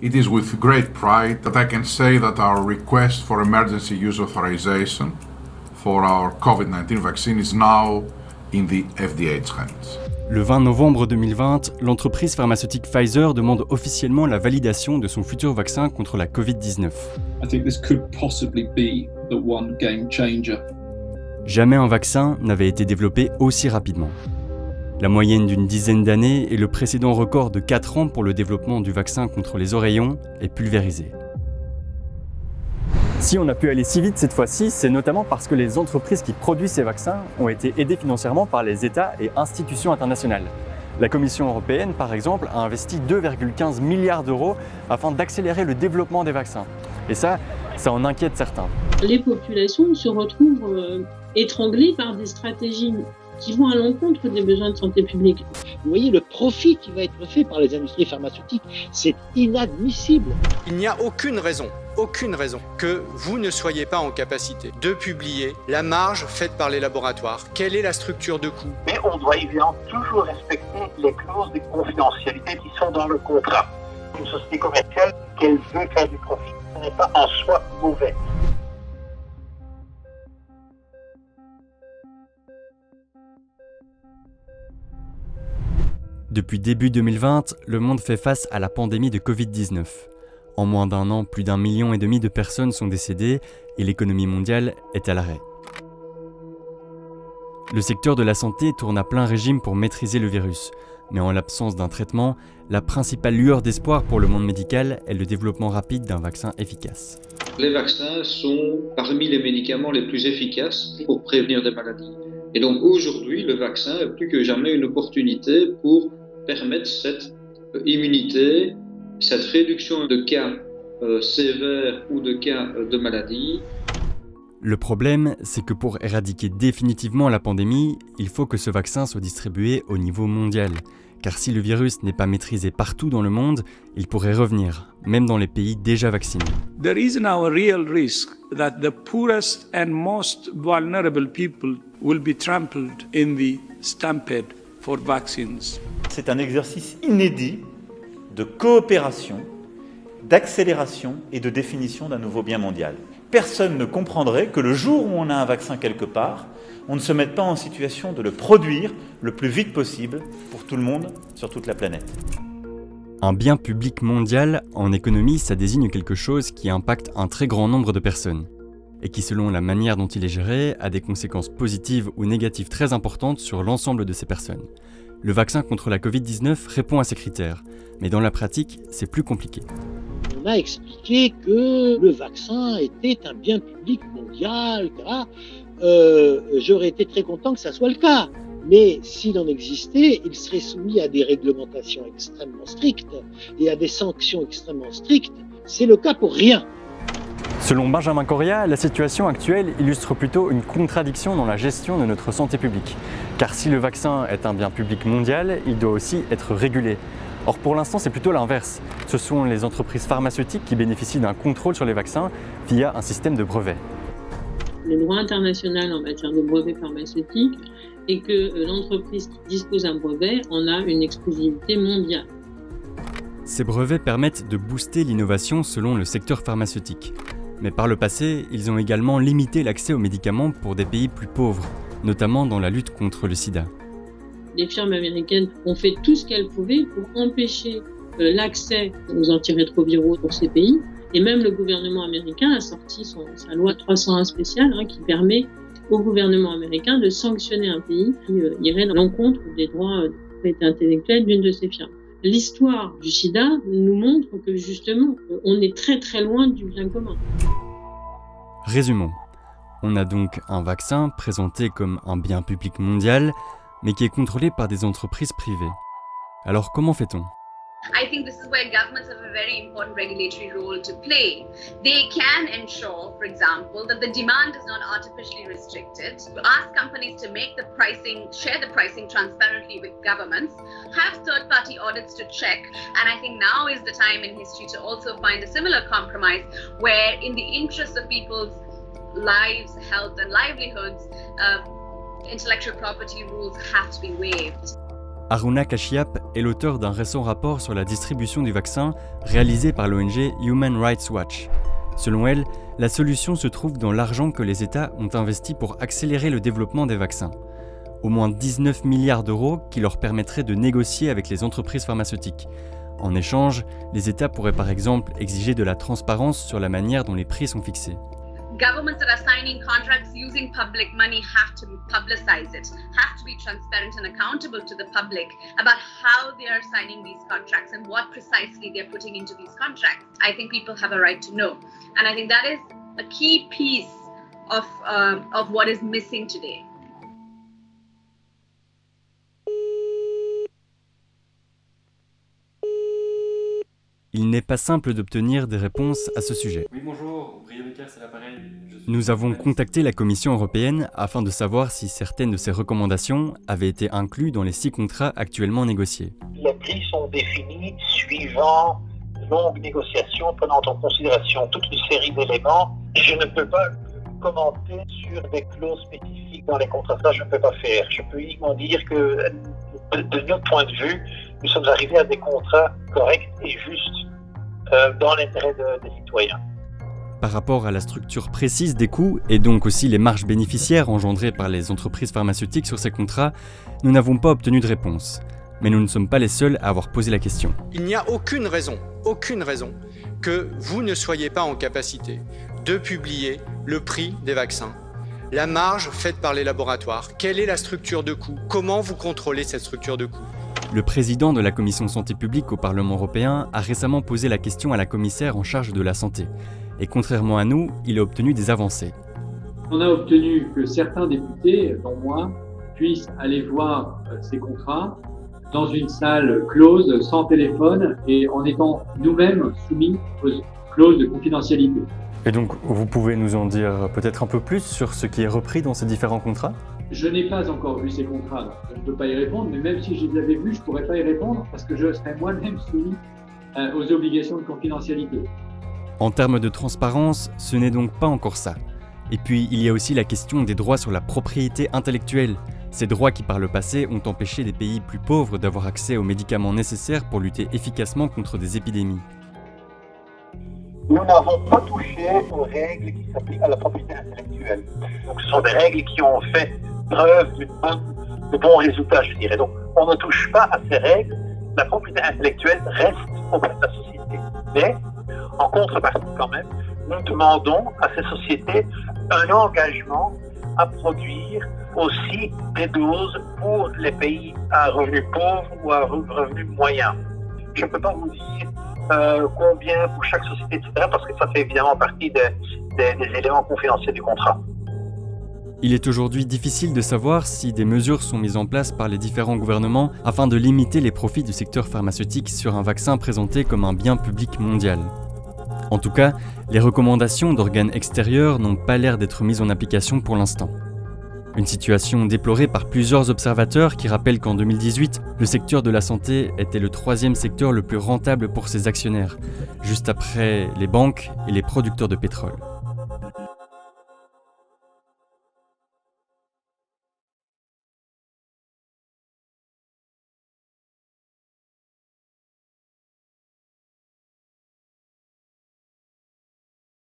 It is with great pride that I can say that our request for emergency use authorization for our COVID-19 vaccine is now in the FDA's hands. Le 20 novembre 2020, l'entreprise pharmaceutique Pfizer demande officiellement la validation de son futur vaccin contre la Covid-19. I think this could possibly be the one game changer. Jamais un vaccin n'avait été développé aussi rapidement. La moyenne d'une dizaine d'années et le précédent record de 4 ans pour le développement du vaccin contre les oreillons est pulvérisé. Si on a pu aller si vite cette fois-ci, c'est notamment parce que les entreprises qui produisent ces vaccins ont été aidées financièrement par les États et institutions internationales. La Commission européenne, par exemple, a investi 2,15 milliards d'euros afin d'accélérer le développement des vaccins. Et ça en inquiète certains. Les populations se retrouvent étranglées par des stratégies qui vont à l'encontre des besoins de santé publique. Vous voyez, le profit qui va être fait par les industries pharmaceutiques, c'est inadmissible. Il n'y a aucune raison que vous ne soyez pas en capacité de publier la marge faite par les laboratoires. Quelle est la structure de coût? Mais on doit évidemment toujours respecter les clauses de confidentialité qui sont dans le contrat. Une société commerciale, qu'elle veut faire du profit, ce n'est pas en soi mauvais. Depuis début 2020, le monde fait face à la pandémie de Covid-19. En moins d'un an, plus d'1,5 million de personnes sont décédées et l'économie mondiale est à l'arrêt. Le secteur de la santé tourne à plein régime pour maîtriser le virus. Mais en l'absence d'un traitement, la principale lueur d'espoir pour le monde médical est le développement rapide d'un vaccin efficace. Les vaccins sont parmi les médicaments les plus efficaces pour prévenir des maladies. Et donc aujourd'hui, le vaccin est plus que jamais une opportunité pour permettre cette immunité, cette réduction de cas sévères ou de cas de maladie. Le problème, c'est que pour éradiquer définitivement la pandémie, il faut que ce vaccin soit distribué au niveau mondial. Car si le virus n'est pas maîtrisé partout dans le monde, il pourrait revenir, même dans les pays déjà vaccinés. There is now a real risk that the poorest and most vulnerable people will be trampled in the stampede for vaccines. C'est un exercice inédit de coopération, d'accélération et de définition d'un nouveau bien mondial. Personne ne comprendrait que le jour où on a un vaccin quelque part, on ne se mette pas en situation de le produire le plus vite possible pour tout le monde sur toute la planète. Un bien public mondial, en économie, ça désigne quelque chose qui impacte un très grand nombre de personnes et qui, selon la manière dont il est géré, a des conséquences positives ou négatives très importantes sur l'ensemble de ces personnes. Le vaccin contre la Covid-19 répond à ces critères, mais dans la pratique, c'est plus compliqué. On a expliqué que le vaccin était un bien public mondial, etc. J'aurais été très content que ça soit le cas. Mais s'il en existait, il serait soumis à des réglementations extrêmement strictes et à des sanctions extrêmement strictes. C'est le cas pour rien. Selon Benjamin Correa, la situation actuelle illustre plutôt une contradiction dans la gestion de notre santé publique. Car si le vaccin est un bien public mondial, il doit aussi être régulé. Or pour l'instant, c'est plutôt l'inverse. Ce sont les entreprises pharmaceutiques qui bénéficient d'un contrôle sur les vaccins via un système de brevets. Le droit international en matière de brevets pharmaceutiques est que l'entreprise qui dispose d'un brevet en a une exclusivité mondiale. Ces brevets permettent de booster l'innovation selon le secteur pharmaceutique. Mais par le passé, ils ont également limité l'accès aux médicaments pour des pays plus pauvres, notamment dans la lutte contre le sida. Les firmes américaines ont fait tout ce qu'elles pouvaient pour empêcher l'accès aux antirétroviraux pour ces pays. Et même le gouvernement américain a sorti sa loi 301 spéciale qui permet au gouvernement américain de sanctionner un pays qui irait à l'encontre des droits de propriété intellectuelle d'une de ces firmes. L'histoire du sida nous montre que justement, on est très très loin du bien commun. Résumons. On a donc un vaccin présenté comme un bien public mondial, mais qui est contrôlé par des entreprises privées. Alors comment fait-on ? I think this is where governments have a very important regulatory role to play. They can ensure, for example, that the demand is not artificially restricted, ask companies to make the pricing, share the pricing transparently with governments, have third-party audits to check, and I think now is the time in history to also find a similar compromise where, in the interest of people's lives, health and livelihoods, intellectual property rules have to be waived. Aruna Kashyap est l'auteur d'un récent rapport sur la distribution du vaccin réalisé par l'ONG Human Rights Watch. Selon elle, la solution se trouve dans l'argent que les États ont investi pour accélérer le développement des vaccins. Au moins 19 milliards d'euros qui leur permettraient de négocier avec les entreprises pharmaceutiques. En échange, les États pourraient par exemple exiger de la transparence sur la manière dont les prix sont fixés. Governments that are signing contracts using public money have to publicize it, have to be transparent and accountable to the public about how they are signing these contracts and what precisely they're putting into these contracts. I think people have a right to know. And I think that is a key piece of what is missing today. Il n'est pas simple d'obtenir des réponses à ce sujet. Oui, bonjour, Brieux Becker, c'est l'appareil. Nous avons contacté la Commission européenne afin de savoir si certaines de ces recommandations avaient été incluses dans les 6 contrats actuellement négociés. Les prix sont définis suivant longues négociations, prenant en considération toute une série d'éléments. Je ne peux pas commenter sur des clauses spécifiques dans les contrats, ça je ne peux pas faire. Je peux uniquement dire que de notre point de vue, nous sommes arrivés à des contrats corrects et justes dans l'intérêt des citoyens. Par rapport à la structure précise des coûts et donc aussi les marges bénéficiaires engendrées par les entreprises pharmaceutiques sur ces contrats, nous n'avons pas obtenu de réponse. Mais nous ne sommes pas les seuls à avoir posé la question. Il n'y a aucune raison que vous ne soyez pas en capacité de publier le prix des vaccins, la marge faite par les laboratoires, quelle est la structure de coût, comment vous contrôlez cette structure de coût. Le président de la Commission Santé publique au Parlement européen a récemment posé la question à la commissaire en charge de la santé. Et contrairement à nous, il a obtenu des avancées. On a obtenu que certains députés, dont moi, puissent aller voir ces contrats dans une salle close, sans téléphone, et en étant nous-mêmes soumis aux clauses de confidentialité. Et donc, vous pouvez nous en dire peut-être un peu plus sur ce qui est repris dans ces différents contrats ? Je n'ai pas encore vu ces contrats, donc je ne peux pas y répondre, mais même si je les avais vus, je ne pourrais pas y répondre parce que je serais moi-même soumis aux obligations de confidentialité. En termes de transparence, ce n'est donc pas encore ça. Et puis, il y a aussi la question des droits sur la propriété intellectuelle. Ces droits qui, par le passé, ont empêché des pays plus pauvres d'avoir accès aux médicaments nécessaires pour lutter efficacement contre des épidémies. Nous n'avons pas touché aux règles qui s'appliquent à la propriété intellectuelle. Donc, ce sont des règles qui ont fait preuve de bons résultats, je dirais. Donc, on ne touche pas à ces règles. La propriété intellectuelle reste auprès de la société. Mais, en contrepartie quand même, nous demandons à ces sociétés un engagement à produire aussi des doses pour les pays à revenus pauvres ou à revenus moyens. Je ne peux pas vous dire combien pour chaque société, etc., parce que ça fait évidemment partie des éléments confidentiels du contrat. Il est aujourd'hui difficile de savoir si des mesures sont mises en place par les différents gouvernements afin de limiter les profits du secteur pharmaceutique sur un vaccin présenté comme un bien public mondial. En tout cas, les recommandations d'organes extérieurs n'ont pas l'air d'être mises en application pour l'instant. Une situation déplorée par plusieurs observateurs qui rappellent qu'en 2018, le secteur de la santé était le 3e secteur le plus rentable pour ses actionnaires, juste après les banques et les producteurs de pétrole.